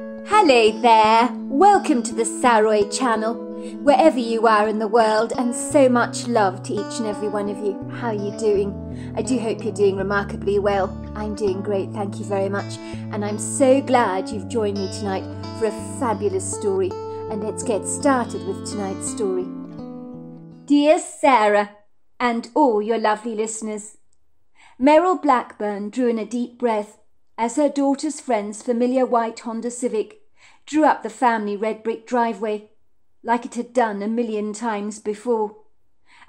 Hello there, welcome to the Saroy channel, wherever you are in the world, and so much love to each and every one of you. How are you doing? I do hope you're doing remarkably well. I'm doing great, thank you very much, and I'm so glad you've joined me tonight for a fabulous story. And let's get started with tonight's story. Dear Sarah, and all your lovely listeners, Meryl Blackburn drew in a deep breath as her daughter's friend's familiar white Honda Civic drew up the family red brick driveway, like it had done a million times before,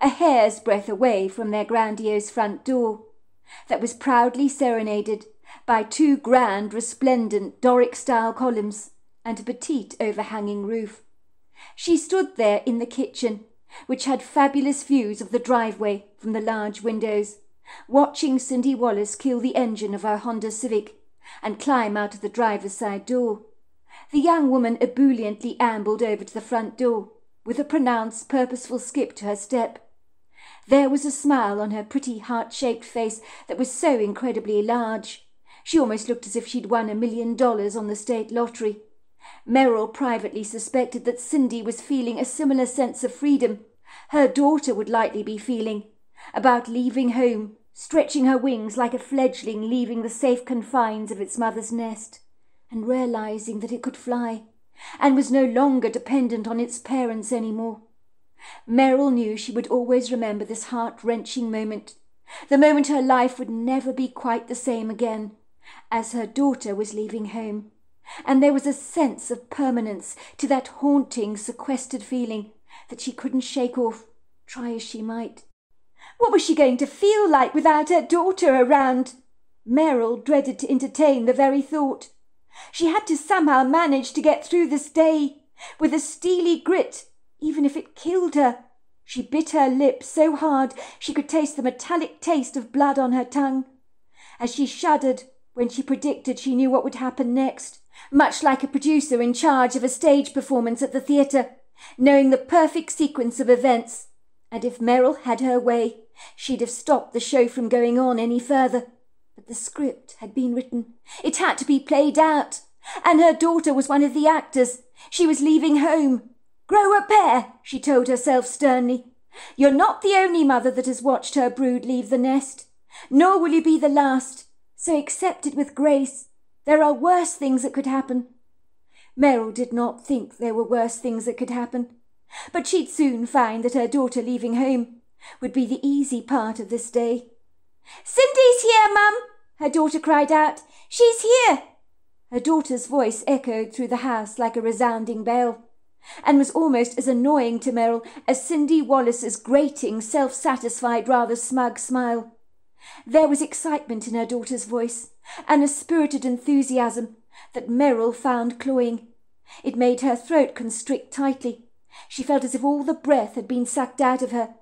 a hair's breadth away from their grandiose front door, that was proudly serenaded by two grand, resplendent Doric-style columns and a petite overhanging roof. She stood there in the kitchen, which had fabulous views of the driveway from the large windows, watching Cindy Wallace kill the engine of her Honda Civic and climb out of the driver's side door. The young woman ebulliently ambled over to the front door, with a pronounced, purposeful skip to her step. There was a smile on her pretty heart-shaped face that was so incredibly large. She almost looked as if she'd won $1 million on the state lottery. Meryl privately suspected that Cindy was feeling a similar sense of freedom her daughter would likely be feeling, about leaving home, stretching her wings like a fledgling leaving the safe confines of its mother's nest, and realizing that it could fly, and was no longer dependent on its parents any more. Meryl knew she would always remember this heart-wrenching moment, the moment her life would never be quite the same again, as her daughter was leaving home, and there was a sense of permanence to that haunting, sequestered feeling that she couldn't shake off, try as she might. What was she going to feel like without her daughter around? Meryl dreaded to entertain the very thought. She had to somehow manage to get through this day, with a steely grit, even if it killed her. She bit her lip so hard she could taste the metallic taste of blood on her tongue, as she shuddered when she predicted she knew what would happen next, much like a producer in charge of a stage performance at the theatre, knowing the perfect sequence of events. And if Meryl had her way, she'd have stopped the show from going on any further. But the script had been written. It had to be played out. And her daughter was one of the actors. She was leaving home. Grow a pair, she told herself sternly. You're not the only mother that has watched her brood leave the nest. Nor will you be the last. So accept it with grace. There are worse things that could happen. Meryl did not think there were worse things that could happen. But she'd soon find that her daughter leaving home would be the easy part of this day. "Cindy's here, Mum!" her daughter cried out. "She's here!" Her daughter's voice echoed through the house like a resounding bell, and was almost as annoying to Meryl as Cindy Wallace's grating, self-satisfied, rather smug smile. There was excitement in her daughter's voice, and a spirited enthusiasm that Meryl found cloying. It made her throat constrict tightly. She felt as if all the breath had been sucked out of her.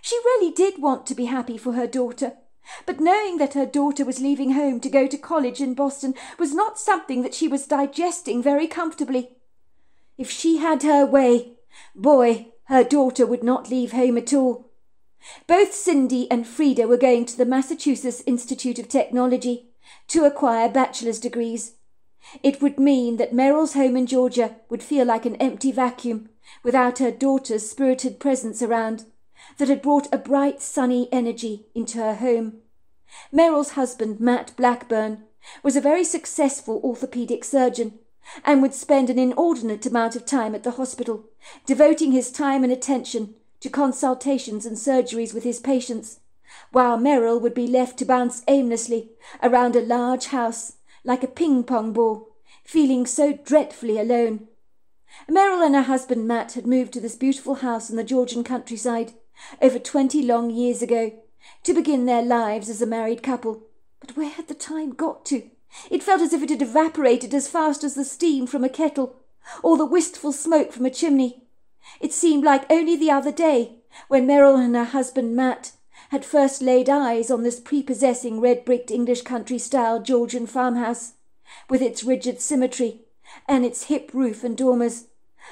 She really did want to be happy for her daughter, but knowing that her daughter was leaving home to go to college in Boston was not something that she was digesting very comfortably. If she had her way, boy, her daughter would not leave home at all. Both Cindy and Frida were going to the Massachusetts Institute of Technology to acquire bachelor's degrees. It would mean that Meryl's home in Georgia would feel like an empty vacuum without her daughter's spirited presence around, that had brought a bright, sunny energy into her home. Meryl's husband, Matt Blackburn, was a very successful orthopedic surgeon, and would spend an inordinate amount of time at the hospital, devoting his time and attention to consultations and surgeries with his patients, while Meryl would be left to bounce aimlessly around a large house like a ping-pong ball, feeling so dreadfully alone. Meryl and her husband Matt had moved to this beautiful house in the Georgian countryside over 20 long years ago to begin their lives as a married couple. But where had the time got to? It felt as if it had evaporated as fast as the steam from a kettle or the wistful smoke from a chimney. It seemed like only the other day, when Meryl and her husband Matt had first laid eyes on this prepossessing red-bricked English country-style Georgian farmhouse, with its rigid symmetry and its hip roof and dormers,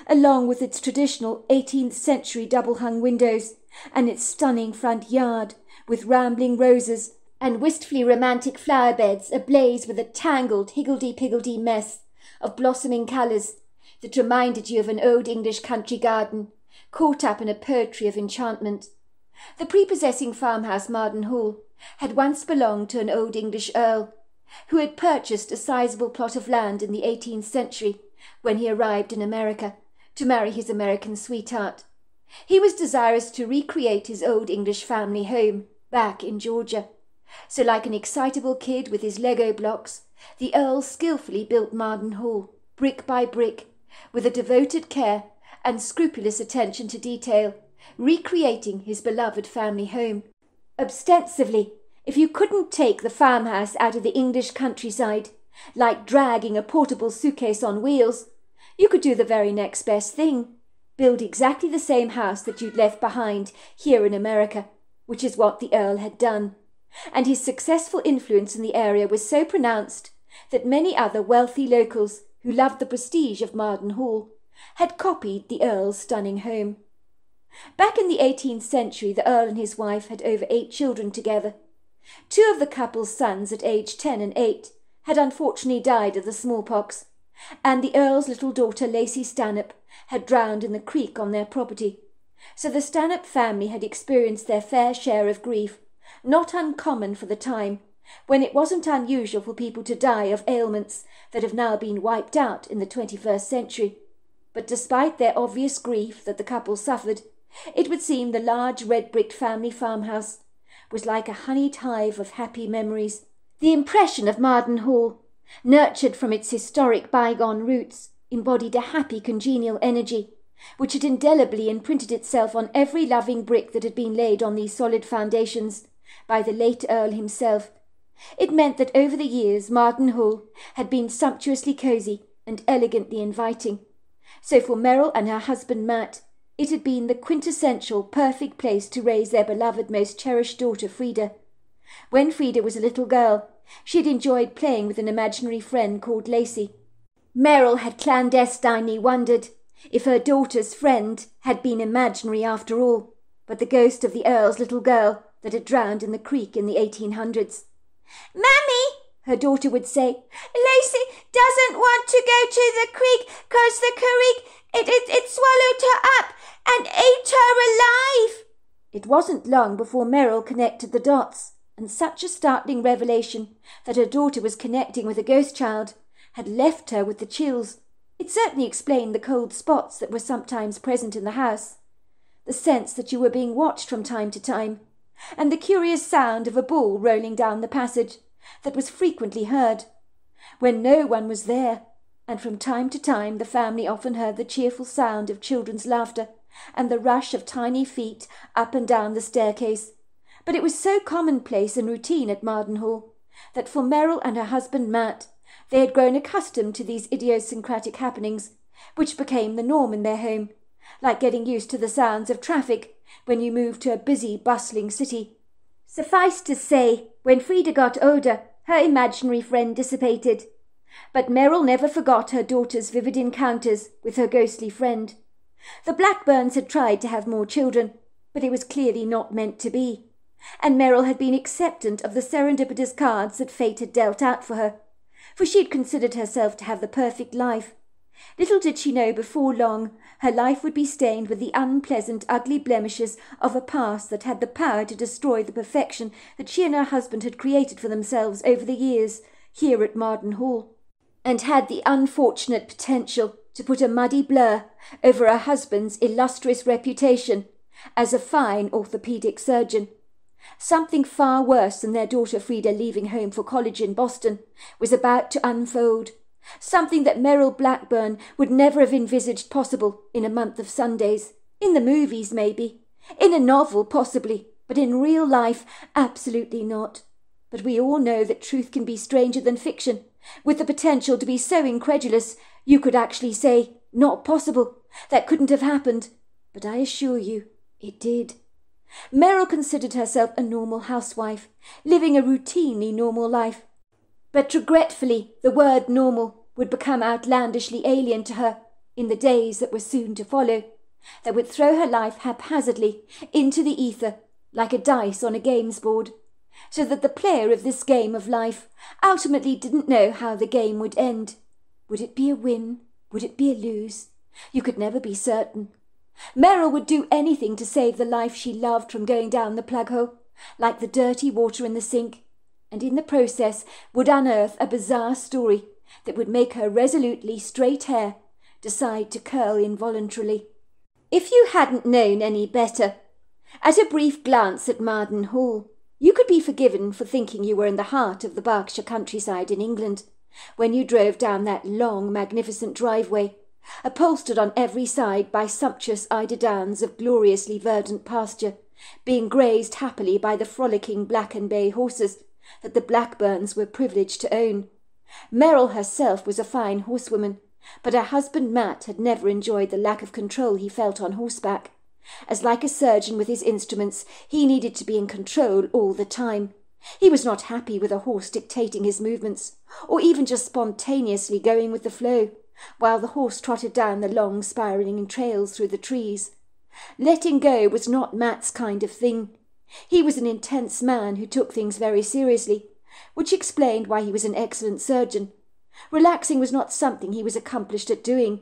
along with its traditional 18th-century double-hung windows and its stunning front yard with rambling roses and wistfully romantic flower beds ablaze with a tangled higgledy-piggledy mess of blossoming colours that reminded you of an old English country garden, caught up in a poetry of enchantment. The prepossessing farmhouse Marden Hall had once belonged to an old English Earl, who had purchased a sizable plot of land in the 18th century when he arrived in America to marry his American sweetheart. He was desirous to recreate his old English family home back in Georgia. So like an excitable kid with his Lego blocks, the Earl skillfully built Marden Hall, brick by brick, with a devoted care and scrupulous attention to detail, recreating his beloved family home. Ostensibly, if you couldn't take the farmhouse out of the English countryside, like dragging a portable suitcase on wheels, you could do the very next best thing, build exactly the same house that you'd left behind here in America, which is what the Earl had done. And his successful influence in the area was so pronounced that many other wealthy locals who loved the prestige of Marden Hall had copied the Earl's stunning home. Back in the 18th century, the Earl and his wife had over 8 children together. 2 of the couple's sons at age 10 and 8 had unfortunately died of the smallpox, and the Earl's little daughter Lacey Stanhope had drowned in the creek on their property. So the Stanhope family had experienced their fair share of grief, not uncommon for the time, when it wasn't unusual for people to die of ailments that have now been wiped out in the 21st century. But despite their obvious grief that the couple suffered, it would seem the large red-bricked family farmhouse was like a honeyed hive of happy memories. The impression of Marden Hall, nurtured from its historic bygone roots, embodied a happy congenial energy, which had indelibly imprinted itself on every loving brick that had been laid on these solid foundations by the late Earl himself. It meant that over the years Marden Hall had been sumptuously cosy and elegantly inviting. So for Meryl and her husband Matt, it had been the quintessential perfect place to raise their beloved, most cherished daughter Frida. When Frida was a little girl, she had enjoyed playing with an imaginary friend called Lacey. Meryl had clandestinely wondered if her daughter's friend had been imaginary after all, but the ghost of the Earl's little girl that had drowned in the creek in the 1800s. "Mammy," her daughter would say, "Lacey doesn't want to go to the creek 'cause the creek, it swallowed her up and ate her alive." It wasn't long before Meryl connected the dots, and such a startling revelation that her daughter was connecting with a ghost child had left her with the chills. It certainly explained the cold spots that were sometimes present in the house, the sense that you were being watched from time to time, and the curious sound of a ball rolling down the passage that was frequently heard when no one was there, and from time to time the family often heard the cheerful sound of children's laughter and the rush of tiny feet up and down the staircase. But it was so commonplace and routine at Marden Hall that for Meryl and her husband Matt, they had grown accustomed to these idiosyncratic happenings, which became the norm in their home, like getting used to the sounds of traffic when you moved to a busy, bustling city. Suffice to say, when Frida got older, her imaginary friend dissipated. But Meryl never forgot her daughter's vivid encounters with her ghostly friend. The Blackburns had tried to have more children, but it was clearly not meant to be, and Meryl had been acceptant of the serendipitous cards that fate had dealt out for her, for she had considered herself to have the perfect life. Little did she know before long her life would be stained with the unpleasant, ugly blemishes of a past that had the power to destroy the perfection that she and her husband had created for themselves over the years here at Marden Hall, and had the unfortunate potential to put a muddy blur over her husband's illustrious reputation as a fine orthopedic surgeon. Something far worse than their daughter Frida leaving home for college in Boston was about to unfold, something that Meryl Blackburn would never have envisaged possible in a month of Sundays. In the movies, maybe. In a novel, possibly. But in real life, absolutely not. But we all know that truth can be stranger than fiction, with the potential to be so incredulous you could actually say, not possible, that couldn't have happened. But I assure you, it did. Meryl considered herself a normal housewife, living a routinely normal life. But regretfully, the word normal would become outlandishly alien to her in the days that were soon to follow, that would throw her life haphazardly into the ether like a dice on a games board, so that the player of this game of life ultimately didn't know how the game would end. Would it be a win? Would it be a lose? You could never be certain. Meryl would do anything to save the life she loved from going down the plug hole, like the dirty water in the sink, and in the process would unearth a bizarre story that would make her resolutely straight hair decide to curl involuntarily. If you hadn't known any better, at a brief glance at Marden Hall, you could be forgiven for thinking you were in the heart of the Berkshire countryside in England, when you drove down that long, magnificent driveway, upholstered on every side by sumptuous eiderdowns of gloriously verdant pasture, being grazed happily by the frolicking black and bay horses that the Blackburns were privileged to own. Meryl herself was a fine horsewoman, but her husband Matt had never enjoyed the lack of control he felt on horseback, as like a surgeon with his instruments, he needed to be in control all the time. He was not happy with a horse dictating his movements, or even just spontaneously going with the flow, while the horse trotted down the long spiralling trails through the trees. Letting go was not Matt's kind of thing. He was an intense man who took things very seriously, which explained why he was an excellent surgeon. Relaxing was not something he was accomplished at doing.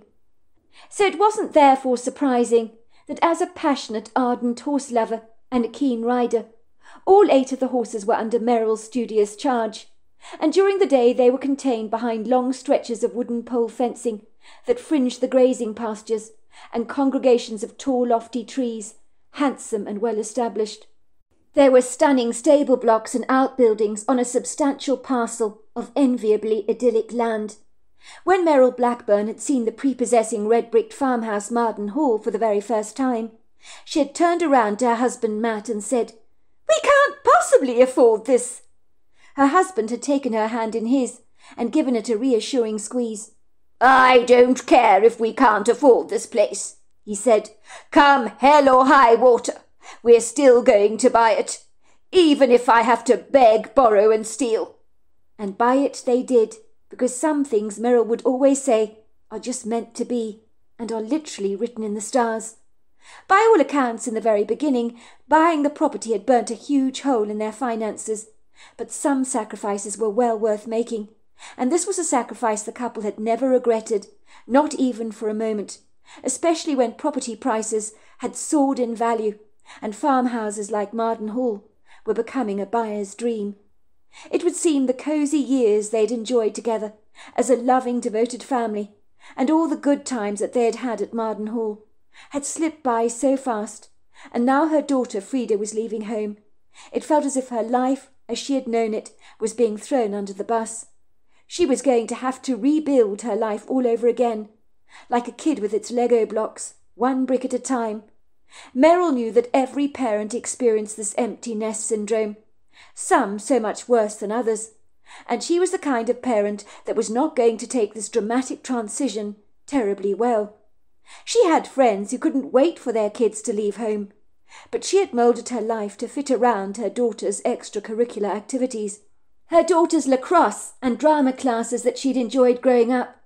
So it wasn't therefore surprising that as a passionate, ardent horse-lover and a keen rider, all 8 of the horses were under Meryl's studious charge, and during the day they were contained behind long stretches of wooden pole fencing that fringed the grazing pastures and congregations of tall, lofty trees, handsome and well-established. There were stunning stable blocks and outbuildings on a substantial parcel of enviably idyllic land. When Meryl Blackburn had seen the prepossessing red-bricked farmhouse Marden Hall for the very first time, she had turned around to her husband Matt and said, "We can't possibly afford this." Her husband had taken her hand in his and given it a reassuring squeeze. "I don't care if we can't afford this place," he said. "Come hell or high water, we're still going to buy it, even if I have to beg, borrow and steal." And buy it they did, because some things, Meryl would always say, are just meant to be, and are literally written in the stars. By all accounts, in the very beginning, buying the property had burnt a huge hole in their finances, but some sacrifices were well worth making, and this was a sacrifice the couple had never regretted, not even for a moment, especially when property prices had soared in value, and farmhouses like Marden Hall were becoming a buyer's dream. It would seem the cosy years they'd enjoyed together as a loving, devoted family, and all the good times that they had had at Marden Hall, had slipped by so fast, and now her daughter Frida was leaving home. It felt as if her life, as she had known it, was being thrown under the bus. She was going to have to rebuild her life all over again, like a kid with its Lego blocks, one brick at a time. Meryl knew that every parent experienced this empty nest syndrome, some so much worse than others, and she was the kind of parent that was not going to take this dramatic transition terribly well. She had friends who couldn't wait for their kids to leave home, but she had moulded her life to fit around her daughter's extracurricular activities, her daughter's lacrosse and drama classes that she'd enjoyed growing up.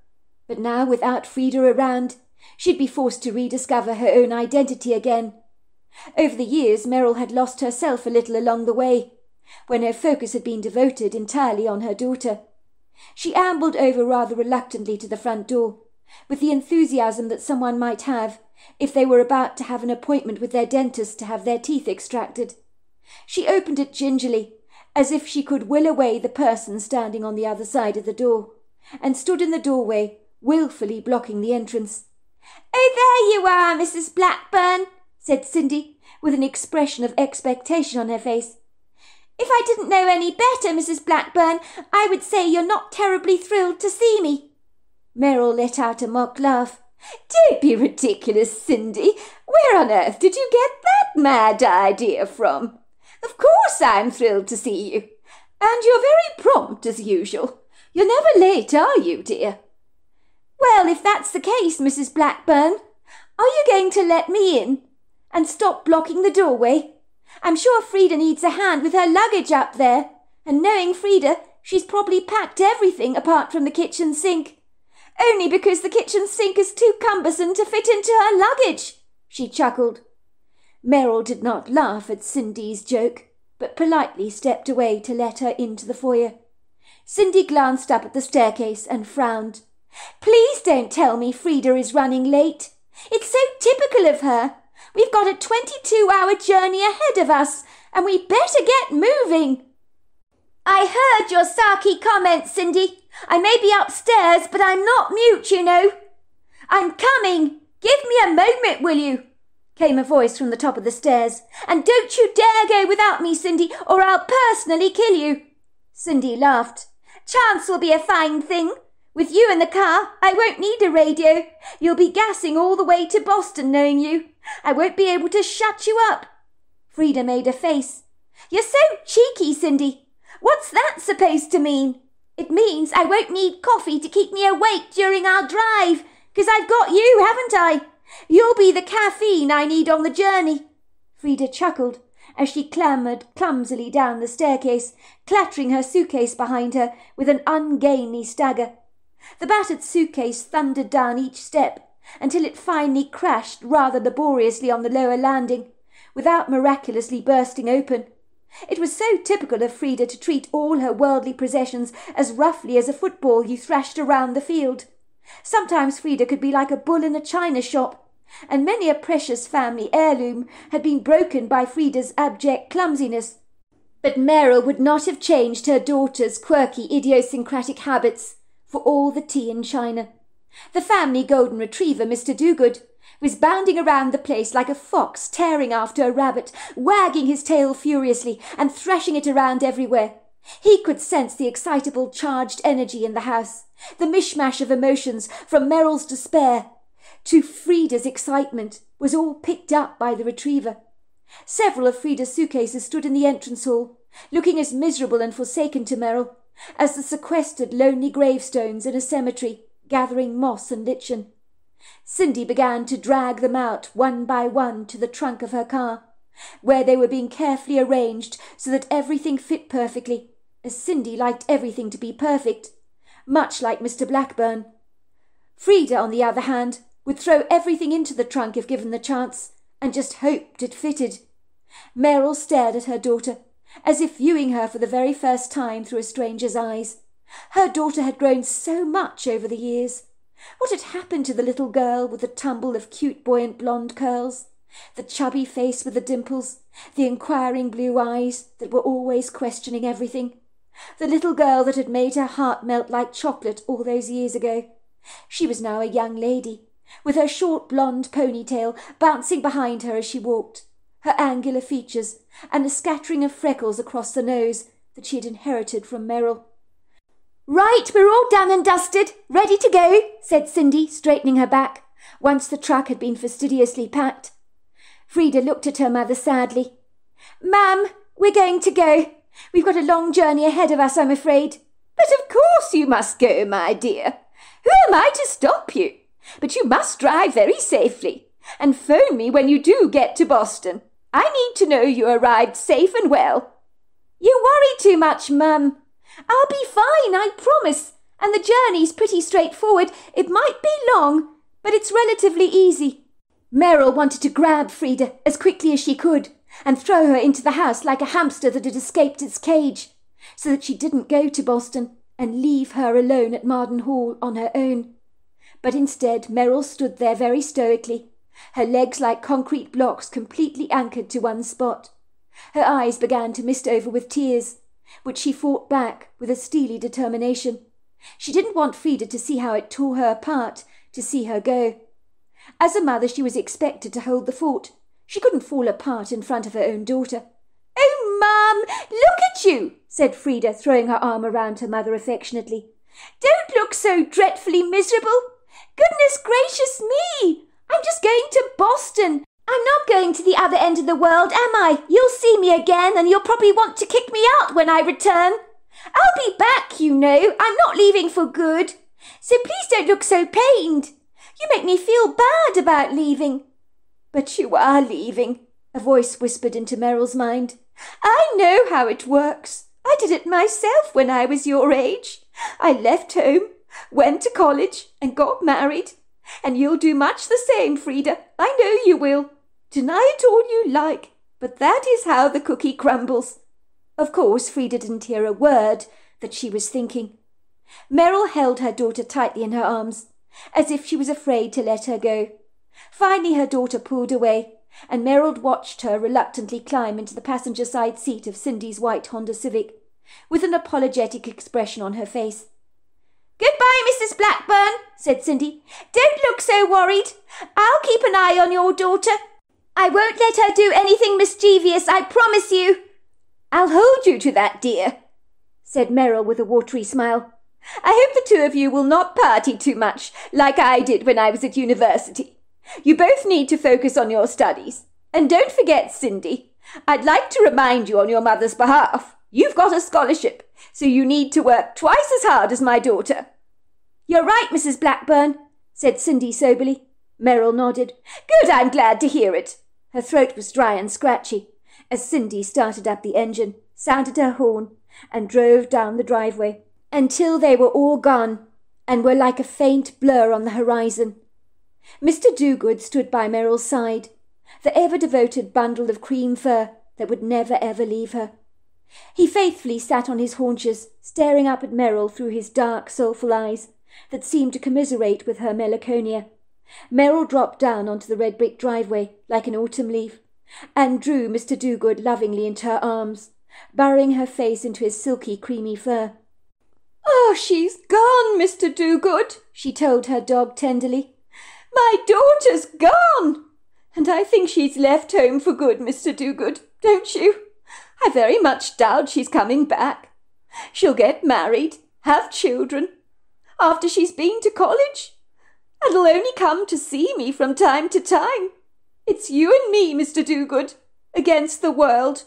But now, without Frida around, she'd be forced to rediscover her own identity again. Over the years, Meryl had lost herself a little along the way, when her focus had been devoted entirely on her daughter. She ambled over rather reluctantly to the front door, with the enthusiasm that someone might have if they were about to have an appointment with their dentist to have their teeth extracted. She opened it gingerly, as if she could will away the person standing on the other side of the door, and stood in the doorway, wilfully blocking the entrance. "Oh, there you are, Mrs. Blackburn," said Cindy, with an expression of expectation on her face. "If I didn't know any better, Mrs. Blackburn, I would say you're not terribly thrilled to see me." Meryl let out a mock laugh. "Don't be ridiculous, Cindy. Where on earth did you get that mad idea from? Of course I'm thrilled to see you. And you're very prompt as usual. You're never late, are you, dear?" "Well, if that's the case, Mrs. Blackburn, are you going to let me in and stop blocking the doorway? I'm sure Frida needs a hand with her luggage up there, and knowing Frida, she's probably packed everything apart from the kitchen sink. Only because the kitchen sink is too cumbersome to fit into her luggage," she chuckled. Meryl did not laugh at Cindy's joke, but politely stepped away to let her into the foyer. Cindy glanced up at the staircase and frowned. Please don't tell me Frida is running late. It's so typical of her. We've got a 22-hour journey ahead of us, and we better get moving. I heard your sarky comments, Cindy. I may be upstairs, but I'm not mute, you know. I'm coming. Give me a moment, will you? Came a voice from the top of the stairs. And don't you dare go without me, Cindy, or I'll personally kill you. Cindy laughed. Chance will be a fine thing. With you in the car, I won't need a radio. You'll be gassing all the way to Boston, knowing you. I won't be able to shut you up. Frida made a face. You're so cheeky, Cindy. What's that supposed to mean? It means I won't need coffee to keep me awake during our drive, 'cause I've got you, haven't I? You'll be the caffeine I need on the journey. Frida chuckled as she clambered clumsily down the staircase, clattering her suitcase behind her with an ungainly stagger. The battered suitcase thundered down each step until it finally crashed rather laboriously on the lower landing, without miraculously bursting open. It was so typical of Frida to treat all her worldly possessions as roughly as a football you thrashed around the field. Sometimes Frida could be like a bull in a china shop, and many a precious family heirloom had been broken by Frida's abject clumsiness. But Meryl would not have changed her daughter's quirky, idiosyncratic habits for all the tea in China. The family golden retriever, Mr. Dogood, was bounding around the place like a fox tearing after a rabbit, wagging his tail furiously and thrashing it around everywhere. He could sense the excitable, charged energy in the house, the mishmash of emotions from Meryl's despair to Frida's excitement was all picked up by the retriever. Several of Frida's suitcases stood in the entrance hall, looking as miserable and forsaken to Meryl as the sequestered, lonely gravestones in a cemetery, gathering moss and lichen. Cindy began to drag them out one by one to the trunk of her car, where they were being carefully arranged so that everything fit perfectly, as Cindy liked everything to be perfect, much like Mr. Blackburn. Frida, on the other hand, would throw everything into the trunk if given the chance, and just hoped it fitted. Meryl stared at her daughter, as if viewing her for the very first time through a stranger's eyes. Her daughter had grown so much over the years. What had happened to the little girl with the tumble of cute, buoyant blonde curls, the chubby face with the dimples, the inquiring blue eyes that were always questioning everything, the little girl that had made her heart melt like chocolate all those years ago? She was now a young lady, with her short blonde ponytail bouncing behind her as she walked, her angular features and a scattering of freckles across the nose that she had inherited from Meryl. "Right, we're all done and dusted, ready to go," said Cindy, straightening her back, once the truck had been fastidiously packed. Frida looked at her mother sadly. "Ma'am, we're going to go. We've got a long journey ahead of us, I'm afraid." "But of course you must go, my dear. Who am I to stop you? But you must drive very safely, and phone me when you do get to Boston. I need to know you arrived safe and well." "You worry too much, Mum. I'll be fine, I promise, and the journey's pretty straightforward. It might be long, but it's relatively easy." Meryl wanted to grab Frida as quickly as she could and throw her into the house like a hamster that had escaped its cage, so that she didn't go to Boston and leave her alone at Marden Hall on her own. But instead Meryl stood there very stoically, her legs like concrete blocks completely anchored to one spot. Her eyes began to mist over with tears, which she fought back with a steely determination. She didn't want Frida to see how it tore her apart to see her go. As a mother she was expected to hold the fort. She couldn't fall apart in front of her own daughter. "Oh, Mum, look at you," said Frida, throwing her arm around her mother affectionately. "Don't look so dreadfully miserable. Goodness gracious me! I'm just going to Boston. I'm not going to the other end of the world, am I? You'll see me again, and you'll probably want to kick me out when I return. I'll be back, you know. I'm not leaving for good. So please don't look so pained. You make me feel bad about leaving." "But you are leaving," a voice whispered into Meryl's mind. "I know how it works. I did it myself when I was your age. I left home, went to college, and got married. And you'll do much the same, Frida. I know you will. Deny it all you like, but that is how the cookie crumbles." Of course, Frida didn't hear a word that she was thinking. Meryl held her daughter tightly in her arms, as if she was afraid to let her go. Finally her daughter pulled away, and Meryl watched her reluctantly climb into the passenger side seat of Cindy's white Honda Civic, with an apologetic expression on her face. "Goodbye, Mrs. Blackburn," said Cindy. "Don't look so worried. I'll keep an eye on your daughter. I won't let her do anything mischievous, I promise you." "I'll hold you to that, dear," said Meryl with a watery smile. "I hope the two of you will not party too much, like I did when I was at university. You both need to focus on your studies. And don't forget, Cindy, I'd like to remind you on your mother's behalf, you've got a scholarship, so you need to work twice as hard as my daughter." "You're right, Mrs. Blackburn," said Cindy soberly. Meryl nodded. "Good, I'm glad to hear it." Her throat was dry and scratchy as Cindy started up the engine, sounded her horn, and drove down the driveway until they were all gone and were like a faint blur on the horizon. Mr. Dogood stood by Meryl's side, the ever-devoted bundle of cream fur that would never ever leave her. He faithfully sat on his haunches, staring up at Meryl through his dark, soulful eyes that seemed to commiserate with her melancholia. Meryl dropped down onto the red brick driveway like an autumn leaf, and drew Mr. Dogood lovingly into her arms, burrowing her face into his silky, creamy fur. "Oh, she's gone, Mr. Dogood," she told her dog tenderly. "My daughter's gone, and I think she's left home for good, Mr. Dogood, don't you? I very much doubt she's coming back. She'll get married, have children, after she's been to college, and will only come to see me from time to time. It's you and me, Mr. Dogood, against the world."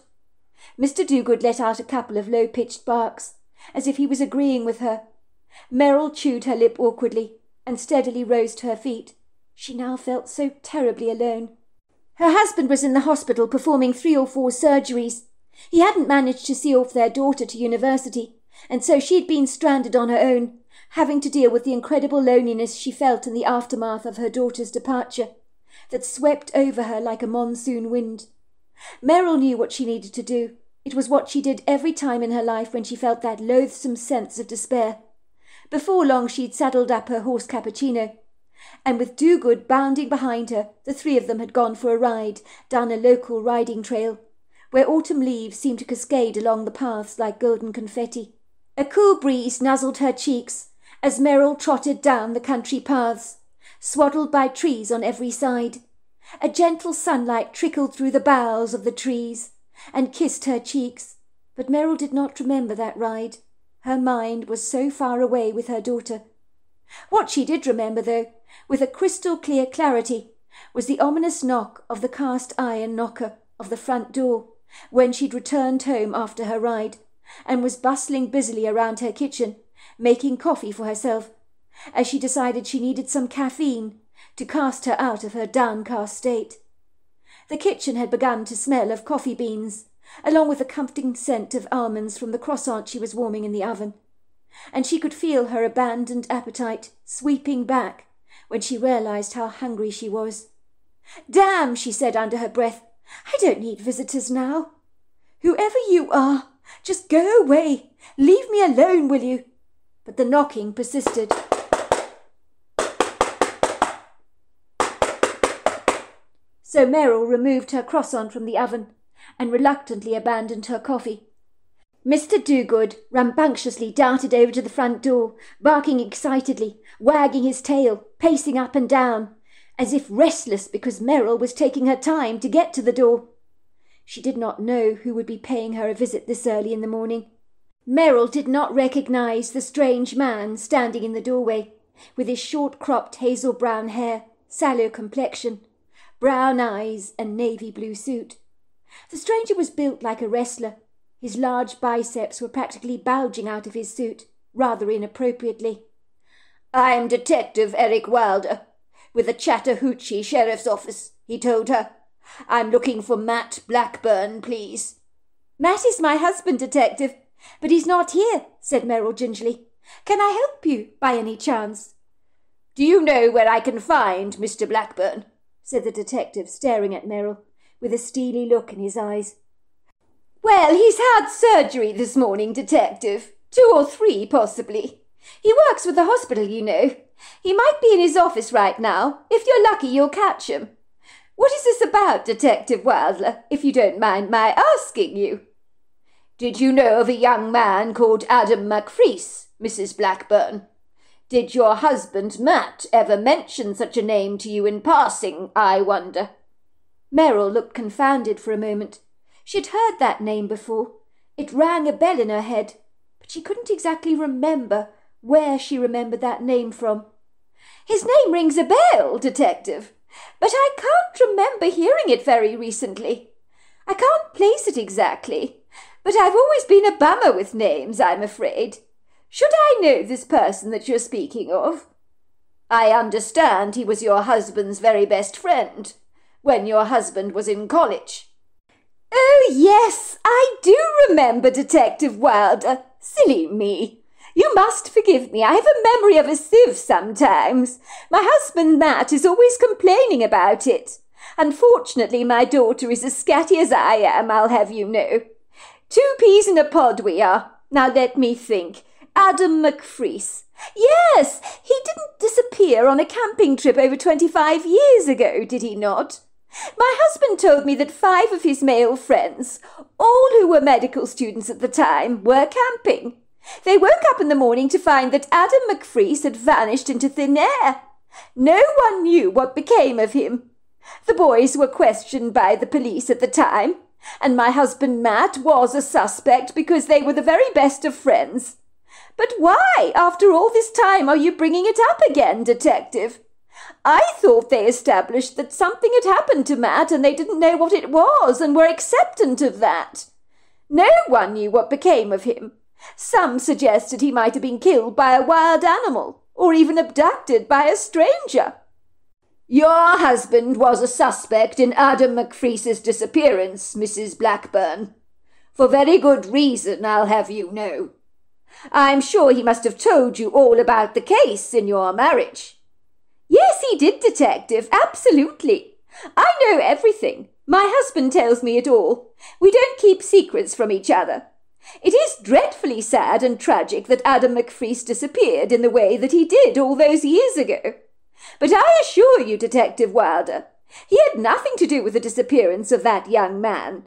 Mr. Dogood let out a couple of low-pitched barks, as if he was agreeing with her. Meryl chewed her lip awkwardly and steadily rose to her feet. She now felt so terribly alone. Her husband was in the hospital performing 3 or 4 surgeries. He hadn't managed to see off their daughter to university, and so she'd been stranded on her own, having to deal with the incredible loneliness she felt in the aftermath of her daughter's departure, that swept over her like a monsoon wind. Meryl knew what she needed to do. It was what she did every time in her life when she felt that loathsome sense of despair. Before long she'd saddled up her horse Cappuccino, and with Dogood bounding behind her, the 3 of them had gone for a ride down a local riding trail, where autumn leaves seemed to cascade along the paths like golden confetti. A cool breeze nuzzled her cheeks as Meryl trotted down the country paths, swaddled by trees on every side. A gentle sunlight trickled through the boughs of the trees and kissed her cheeks, but Meryl did not remember that ride. Her mind was so far away with her daughter. What she did remember, though, with a crystal-clear clarity, was the ominous knock of the cast-iron knocker of the front door when she'd returned home after her ride, and was bustling busily around her kitchen, making coffee for herself, as she decided she needed some caffeine to cast her out of her downcast state. The kitchen had begun to smell of coffee beans, along with the comforting scent of almonds from the croissant she was warming in the oven, and she could feel her abandoned appetite sweeping back when she realized how hungry she was. "Damn," she said under her breath, "I don't need visitors now. Whoever you are, just go away. Leave me alone, will you?" But the knocking persisted. So Meryl removed her croissant from the oven and reluctantly abandoned her coffee. Mr. Dogood rambunctiously darted over to the front door, barking excitedly, wagging his tail, pacing up and down, as if restless because Meryl was taking her time to get to the door. She did not know who would be paying her a visit this early in the morning. Meryl did not recognize the strange man standing in the doorway, with his short-cropped hazel-brown hair, sallow complexion, brown eyes and navy-blue suit. The stranger was built like a wrestler. His large biceps were practically bulging out of his suit, rather inappropriately. "I'm Detective Eric Wilder, with the Chattahoochee Sheriff's Office," he told her. "I'm looking for Matt Blackburn, please." "Matt is my husband, Detective, but he's not here," said Meryl gingerly. "Can I help you, by any chance?" "Do you know where I can find Mr. Blackburn?" said the detective, staring at Meryl, with a steely look in his eyes. "Well, he's had surgery this morning, Detective. 2 or 3, possibly. He works with the hospital, you know. He might be in his office right now. If you're lucky, you'll catch him. What is this about, Detective Wilder, if you don't mind my asking you? Did you know of a young man called Adam McFreese, Mrs. Blackburn? Did your husband, Matt, ever mention such a name to you in passing, I wonder? Meryl looked confounded for a moment. She had heard that name before. It rang a bell in her head, but she couldn't exactly remember where she remembered that name from. His name rings a bell, Detective, but I can't remember hearing it very recently. I can't place it exactly, but I've always been a bummer with names, I'm afraid. Should I know this person that you're speaking of? I understand he was your husband's very best friend, when your husband was in college. Oh, yes, I do remember Detective Wilder. Silly me. You must forgive me. I have a memory of a sieve sometimes. My husband, Matt, is always complaining about it. Unfortunately, my daughter is as scatty as I am, I'll have you know. 2 peas in a pod we are. Now let me think. Adam McFreese. Yes, he didn't disappear on a camping trip over 25 years ago, did he not? My husband told me that 5 of his male friends, all who were medical students at the time, were camping. They woke up in the morning to find that Adam McFreese had vanished into thin air. No one knew what became of him. The boys were questioned by the police at the time, and my husband Matt was a suspect because they were the very best of friends. But why, after all this time, are you bringing it up again, Detective? I thought they established that something had happened to Matt and they didn't know what it was and were acceptant of that. No one knew what became of him. Some suggested he might have been killed by a wild animal, or even abducted by a stranger. Your husband was a suspect in Adam McFreese's disappearance, Mrs. Blackburn. For very good reason, I'll have you know. I'm sure he must have told you all about the case in your marriage. Yes, he did, Detective, absolutely. I know everything. My husband tells me it all. We don't keep secrets from each other. It is dreadfully sad and tragic that Adam McFreese disappeared in the way that he did all those years ago. But I assure you, Detective Wilder, he had nothing to do with the disappearance of that young man.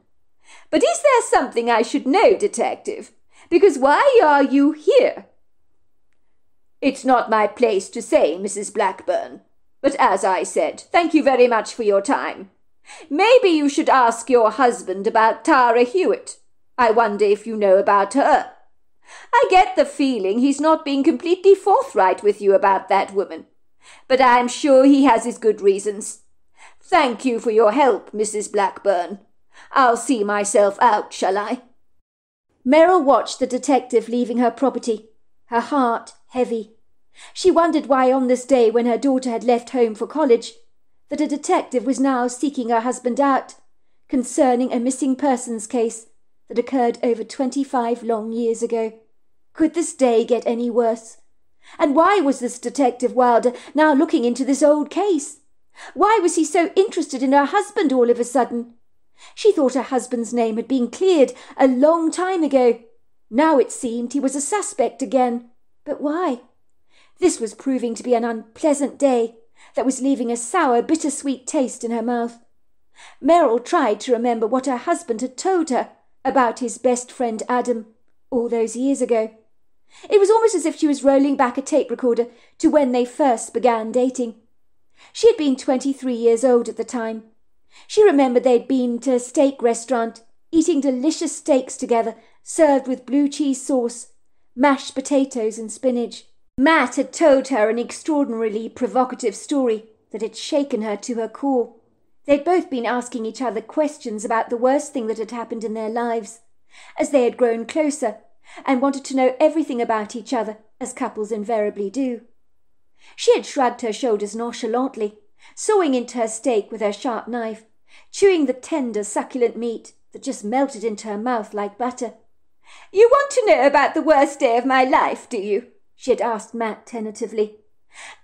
But is there something I should know, Detective? Because why are you here? It's not my place to say, Mrs. Blackburn. But as I said, thank you very much for your time. Maybe you should ask your husband about Tara Hewitt. I wonder if you know about her. I get the feeling he's not being completely forthright with you about that woman, but I'm sure he has his good reasons. Thank you for your help, Mrs. Blackburn. I'll see myself out, shall I? Meryl watched the detective leaving her property, her heart heavy. She wondered why on this day when her daughter had left home for college, that a detective was now seeking her husband out, concerning a missing persons case that occurred over 25 long years ago. Could this day get any worse? And why was this Detective Wilder now looking into this old case? Why was he so interested in her husband all of a sudden? She thought her husband's name had been cleared a long time ago. Now it seemed he was a suspect again. But why? This was proving to be an unpleasant day that was leaving a sour, bittersweet taste in her mouth. Meryl tried to remember what her husband had told her about his best friend Adam all those years ago. It was almost as if she was rolling back a tape recorder to when they first began dating. She had been 23 years old at the time. She remembered they'd been to a steak restaurant, eating delicious steaks together, served with blue cheese sauce, mashed potatoes and spinach. Matt had told her an extraordinarily provocative story that had shaken her to her core. They'd both been asking each other questions about the worst thing that had happened in their lives, as they had grown closer and wanted to know everything about each other, as couples invariably do. She had shrugged her shoulders nonchalantly, sawing into her steak with her sharp knife, chewing the tender, succulent meat that just melted into her mouth like butter. "You want to know about the worst day of my life, do you?" she had asked Matt tentatively.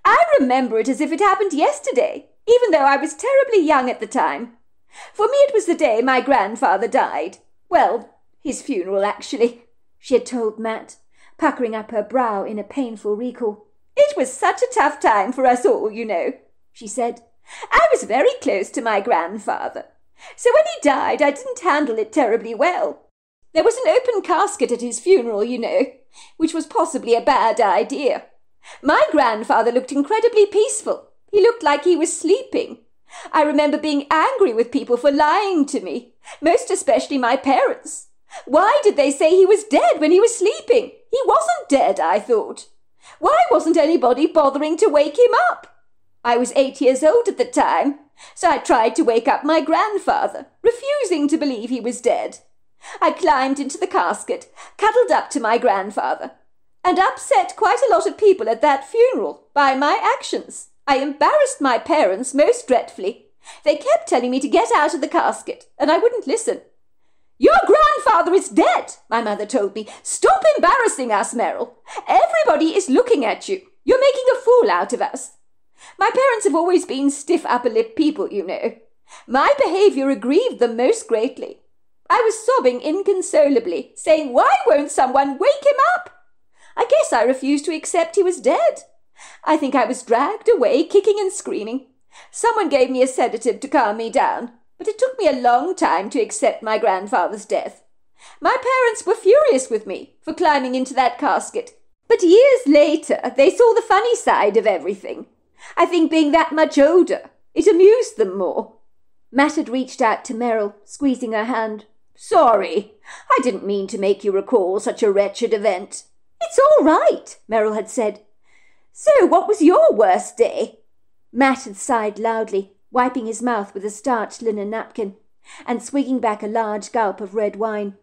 "I remember it as if it happened yesterday, even though I was terribly young at the time. For me it was the day my grandfather died. Well, his funeral, actually," she had told Matt, puckering up her brow in a painful recall. "It was such a tough time for us all, you know," she said. "I was very close to my grandfather, so when he died I didn't handle it terribly well. There was an open casket at his funeral, you know, which was possibly a bad idea. My grandfather looked incredibly peaceful. He looked like he was sleeping. I remember being angry with people for lying to me, most especially my parents. Why did they say he was dead when he was sleeping? He wasn't dead, I thought. Why wasn't anybody bothering to wake him up? I was 8 years old at the time, so I tried to wake up my grandfather, refusing to believe he was dead. I climbed into the casket, cuddled up to my grandfather, and upset quite a lot of people at that funeral by my actions. I embarrassed my parents most dreadfully. They kept telling me to get out of the casket, and I wouldn't listen. 'Your grandfather is dead,' my mother told me. 'Stop embarrassing us, Meryl. Everybody is looking at you. You're making a fool out of us.' My parents have always been stiff upper-lip people, you know. My behaviour aggrieved them most greatly. I was sobbing inconsolably, saying, 'Why won't someone wake him up?' I guess I refused to accept he was dead. I think I was dragged away, kicking and screaming. Someone gave me a sedative to calm me down, but it took me a long time to accept my grandfather's death. My parents were furious with me for climbing into that casket, but years later they saw the funny side of everything. I think being that much older, it amused them more." Matt had reached out to Meryl, squeezing her hand. "Sorry, I didn't mean to make you recall such a wretched event." "It's all right," Meryl had said. "So what was your worst day?" Matt had sighed loudly, wiping his mouth with a starched linen napkin, and swigging back a large gulp of red wine.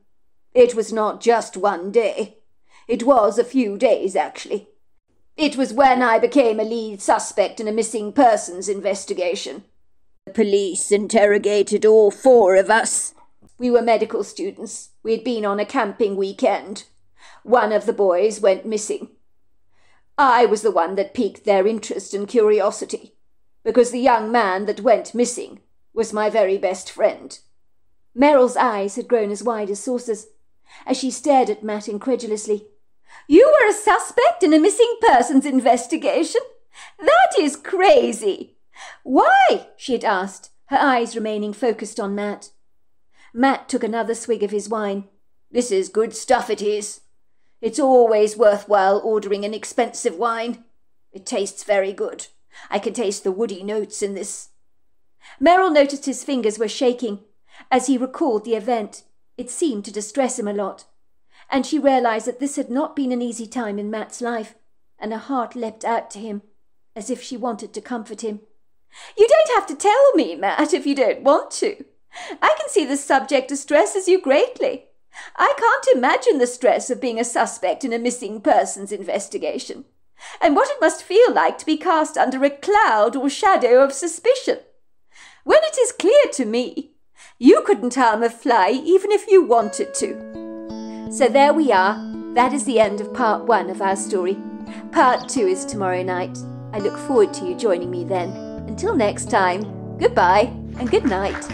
"It was not just one day. It was a few days, actually. It was when I became a lead suspect in a missing persons investigation. The police interrogated all 4 of us. We were medical students. We had been on a camping weekend. One of the boys went missing. I was the one that piqued their interest and curiosity, because the young man that went missing was my very best friend." Meryl's eyes had grown as wide as saucers, as she stared at Matt incredulously. "You were a suspect in a missing persons investigation? That is crazy. Why?" she had asked, her eyes remaining focused on Matt. Matt took another swig of his wine. "This is good stuff, it is. It's always worthwhile ordering an expensive wine. It tastes very good. I can taste the woody notes in this." Meryl noticed his fingers were shaking. As he recalled the event, it seemed to distress him a lot, and she realized that this had not been an easy time in Matt's life, and her heart leapt out to him, as if she wanted to comfort him. "You don't have to tell me, Matt, if you don't want to. I can see the subject distresses you greatly. I can't imagine the stress of being a suspect in a missing persons investigation, and what it must feel like to be cast under a cloud or shadow of suspicion. When it is clear to me, you couldn't harm a fly even if you wanted to." So there we are. That is the end of part 1 of our story. Part 2 is tomorrow night. I look forward to you joining me then. Until next time, goodbye and good night.